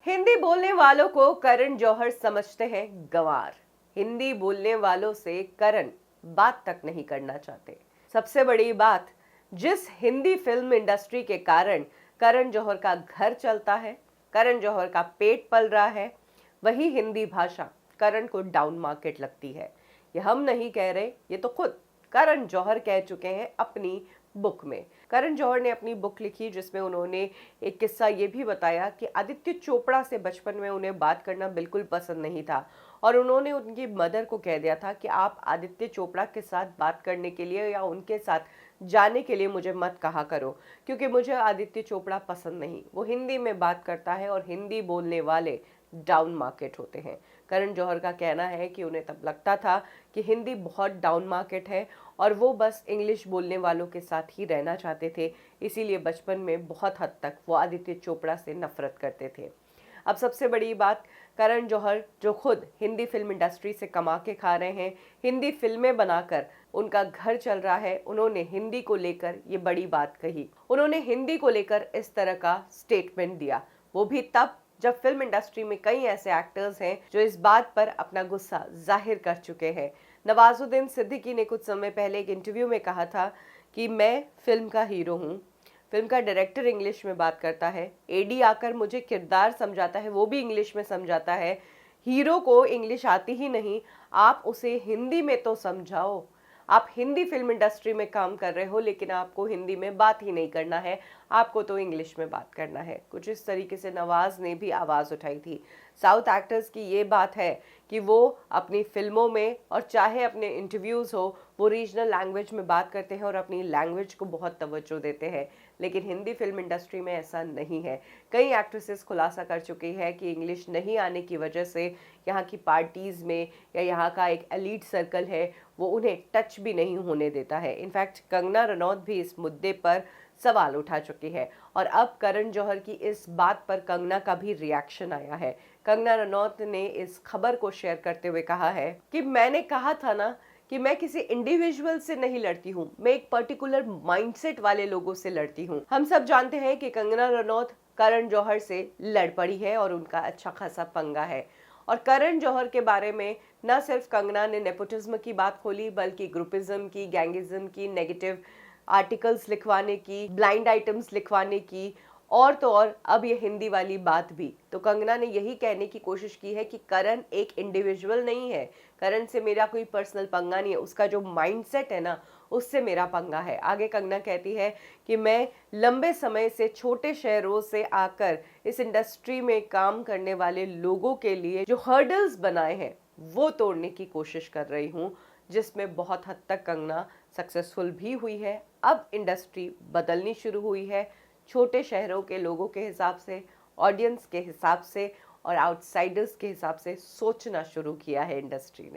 हिंदी बोलने वालों को करण जौहर समझते हैं गंवार। हिंदी बोलने वालों से करण बात तक नहीं करना चाहते। सबसे बड़ी बात, जिस हिंदी फिल्म इंडस्ट्री के कारण करण जौहर का घर चलता है, करण जौहर का पेट पल रहा है, वही हिंदी भाषा करण को डाउन मार्केट लगती है। ये हम नहीं कह रहे, ये तो खुद करण जौहर कह चुके हैं अपनी बुक में। करण जौहर ने अपनी बुक लिखी जिसमें उन्होंने एक किस्सा ये भी बताया कि आदित्य चोपड़ा से बचपन में उन्हें बात करना बिल्कुल पसंद नहीं था और उन्होंने उनकी मदर को कह दिया था कि आप आदित्य चोपड़ा के साथ बात करने के लिए या उनके साथ जाने के लिए मुझे मत कहा करो, क्योंकि मुझे आदित्य चोपड़ा पसंद नहीं। वो हिंदी में बात करता है और हिंदी बोलने वाले डाउन मार्केट होते हैं। करण जौहर का कहना है कि उन्हें तब लगता था कि हिंदी बहुत डाउन मार्केट है और वो बस इंग्लिश बोलने वालों के साथ ही रहना चाहते थे, इसीलिए बचपन में बहुत हद तक वो आदित्य चोपड़ा से नफरत करते थे। अब सबसे बड़ी बात, करण जौहर जो खुद हिंदी फिल्म इंडस्ट्री से कमा के खा रहे हैं, हिंदी फिल्में बनाकर उनका घर चल रहा है, उन्होंने हिंदी को लेकर ये बड़ी बात कही। उन्होंने हिंदी को लेकर इस तरह का स्टेटमेंट दिया, वो भी तब जब फिल्म इंडस्ट्री में कई ऐसे एक्टर्स हैं जो इस बात पर अपना गुस्सा जाहिर कर चुके हैं। नवाजुद्दीन सिद्दीकी ने कुछ समय पहले एक इंटरव्यू में कहा था कि मैं फिल्म का हीरो हूँ, फिल्म का डायरेक्टर इंग्लिश में बात करता है, एडी आकर मुझे किरदार समझाता है, वो भी इंग्लिश में समझाता है, हीरो को इंग्लिश आती ही नहीं, आप उसे हिंदी में तो समझाओ। आप हिंदी फिल्म इंडस्ट्री में काम कर रहे हो लेकिन आपको हिंदी में बात ही नहीं करना है, आपको तो इंग्लिश में बात करना है। कुछ इस तरीके से नवाज ने भी आवाज़ उठाई थी। साउथ एक्टर्स की ये बात है कि वो अपनी फिल्मों में और चाहे अपने इंटरव्यूज़ हो, वो रीजनल लैंग्वेज में बात करते हैं और अपनी लैंग्वेज को बहुत तवज्जो देते हैं, लेकिन हिंदी फिल्म इंडस्ट्री में ऐसा नहीं है। कई एक्ट्रेसेस खुलासा कर चुकी है कि इंग्लिश नहीं आने की वजह से यहाँ की पार्टीज़ में या यहाँ का एक एलीट सर्कल है वो उन्हें टच भी नहीं होने देता है। इनफैक्ट कंगना रनौत भी इस मुद्दे पर सवाल उठा चुकी है और अब करण जौहर की इस बात पर कंगना का भी रिएक्शन आया है। कंगना रनौत ने इस खबर को शेयर करते हुए कहा है कि मैंने कहा था ना कि मैं किसी इंडिविजुअल से नहीं लड़ती हूँ, मैं एक पर्टिकुलर माइंडसेट वाले लोगों से लड़ती हूँ। हम सब जानते हैं कि कंगना रनौत करण जौहर से लड़ पड़ी है और उनका अच्छा खासा पंगा है। और करण जौहर के बारे में न सिर्फ कंगना ने नेपोटिज्म की बात खोली, बल्कि ग्रुपिज्म की, गैंगिज्म की, नेगेटिव आर्टिकल्स लिखवाने की, ब्लाइंड आइटम्स लिखवाने की, और तो और अब ये हिंदी वाली बात भी। तो कंगना ने यही कहने की कोशिश की है कि करण एक इंडिविजुअल नहीं है, करण से मेरा कोई पर्सनल पंगा नहीं है, उसका जो माइंडसेट है ना, उससे मेरा पंगा है। आगे कंगना कहती है कि मैं लंबे समय से छोटे शहरों से आकर इस इंडस्ट्री में काम करने वाले लोगों के लिए जो हर्डल्स बनाए हैं वो तोड़ने की कोशिश कर रही हूँ, जिसमें बहुत हद तक कंगना सक्सेसफुल भी हुई है। अब इंडस्ट्री बदलनी शुरू हुई है, छोटे शहरों के लोगों के हिसाब से, ऑडियंस के हिसाब से और आउटसाइडर्स के हिसाब से सोचना शुरू किया है इंडस्ट्री ने।